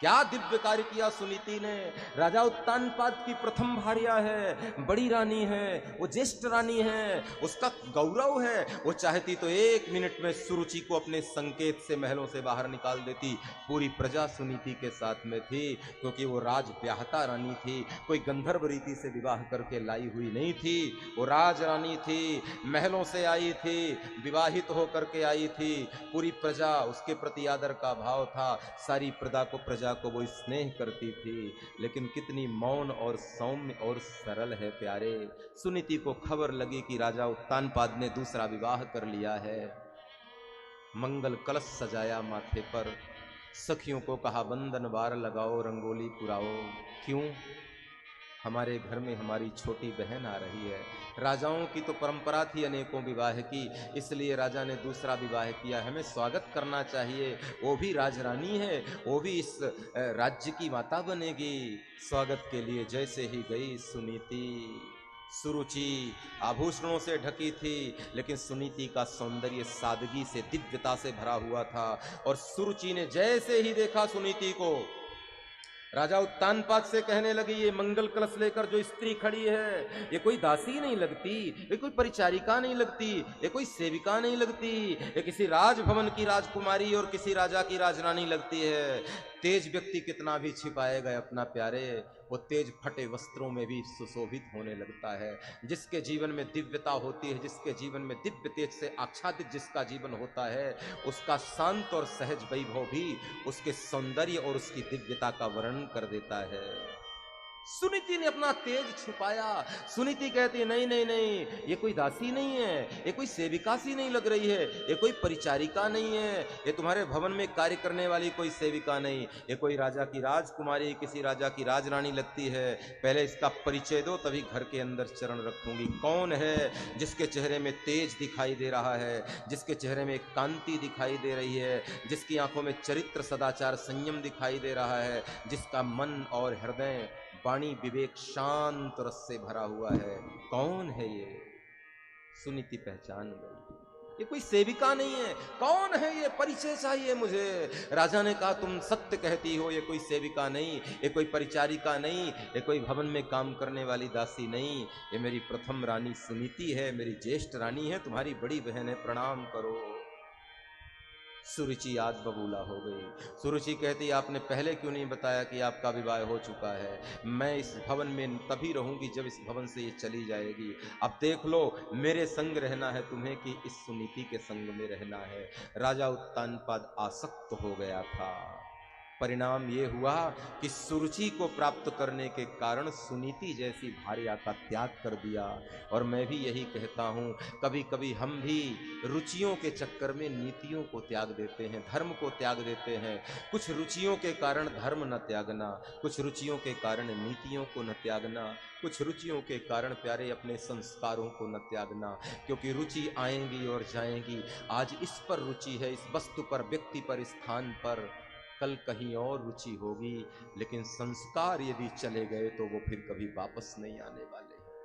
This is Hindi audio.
क्या दिव्य कार्य किया सुनीति ने। राजा उत्तानपाद की प्रथम भार्या है, बड़ी रानी है, वो ज्येष्ठ रानी है, उसका गौरव है। वो चाहती तो 1 मिनट में सुरुचि को अपने संकेत से महलों से बाहर निकाल देती। पूरी प्रजा सुनीति के साथ में थी, क्योंकि वो राज ब्याहता रानी थी, कोई गंधर्व रीति से विवाह करके लाई हुई नहीं थी। वो राज रानी थी, महलों से आई थी, विवाहित होकर के आई थी। पूरी प्रजा उसके प्रति आदर का भाव था, सारी प्रजा को वो स्नेह करती थी। लेकिन कितनी मौन और सौम्य और सरल है प्यारे। सुनीति को खबर लगी कि राजा उत्तानपाद ने दूसरा विवाह कर लिया है। मंगल कलश सजाया माथे पर, सखियों को कहा बंधन वार लगाओ, रंगोली पुराओ। क्यों? हमारे घर में हमारी छोटी बहन आ रही है। राजाओं की तो परंपरा थी अनेकों विवाह की, इसलिए राजा ने दूसरा विवाह किया। हमें स्वागत करना चाहिए, वो भी राजरानी है, वो भी इस राज्य की माता बनेगी। स्वागत के लिए जैसे ही गई सुनीति, सुरुचि आभूषणों से ढकी थी, लेकिन सुनीति का सौंदर्य सादगी से, दिव्यता से भरा हुआ था। और सुरुचि ने जैसे ही देखा सुनीति को, राजा उत्तानपाद से कहने लगी, ये मंगल कलश लेकर जो स्त्री खड़ी है, ये कोई दासी नहीं लगती, ये कोई परिचारिका नहीं लगती, ये कोई सेविका नहीं लगती, ये किसी राजभवन की राजकुमारी और किसी राजा की राजरानी लगती है। तेज व्यक्ति कितना भी छिपाएगा अपना प्यारे, वो तेज फटे वस्त्रों में भी सुशोभित होने लगता है। जिसके जीवन में दिव्यता होती है, जिसके जीवन में दिव्य तेज से आच्छादित जिसका जीवन होता है, उसका शांत और सहज वैभव भी उसके सौंदर्य और उसकी दिव्यता का वर्णन कर देता है। सुनीति ने अपना तेज छुपाया। सुनीति कहती, नहीं नहीं नहीं, ये कोई दासी नहीं है, ये कोई सेविका सी नहीं लग रही है, ये कोई परिचारिका नहीं है, ये तुम्हारे भवन में कार्य करने वाली कोई सेविका नहीं, ये कोई राजा की राजकुमारी, किसी राजा की राजरानी लगती है। पहले इसका परिचय दो, तभी घर के अंदर चरण रखूंगी। कौन है जिसके चेहरे में तेज दिखाई दे रहा है, जिसके चेहरे में कांति दिखाई दे रही है, जिसकी आंखों में चरित्र, सदाचार, संयम दिखाई दे रहा है, जिसका मन और हृदय, वाणी, विवेक, शांत रस से भरा हुआ है? कौन है ये? सुनीति पहचान गई, ये कोई सेविका नहीं है। कौन है ये? परिचय चाहिए मुझे। राजा ने कहा, तुम सत्य कहती हो, ये कोई सेविका नहीं, ये कोई परिचारिका नहीं, ये कोई भवन में काम करने वाली दासी नहीं, ये मेरी प्रथम रानी सुनीति है, मेरी ज्येष्ठ रानी है, तुम्हारी बड़ी बहन है, प्रणाम करो। सुरुचि आग बबूला हो गई। सुरुचि कहती, आपने पहले क्यों नहीं बताया कि आपका विवाह हो चुका है? मैं इस भवन में तभी रहूंगी जब इस भवन से ये चली जाएगी। अब देख लो, मेरे संग रहना है तुम्हें कि इस सुनीति के संग में रहना है। राजा उत्तानपाद आसक्त हो गया था। परिणाम ये हुआ कि सुरुचि को प्राप्त करने के कारण सुनीति जैसी भार्या का त्याग कर दिया। और मैं भी यही कहता हूँ, कभी कभी हम भी रुचियों के चक्कर में नीतियों को त्याग देते हैं, धर्म को त्याग देते हैं। कुछ रुचियों के कारण धर्म न त्यागना, कुछ रुचियों के कारण नीतियों को न त्यागना, कुछ रुचियों के कारण प्यारे अपने संस्कारों को न त्यागना। क्योंकि रुचि आएंगी और जाएंगी। आज इस पर रुचि है, इस वस्तु पर, व्यक्ति पर, स्थान पर, कल कहीं और रुचि होगी। लेकिन संस्कार यदि चले गए तो वो फिर कभी वापस नहीं आने वाले।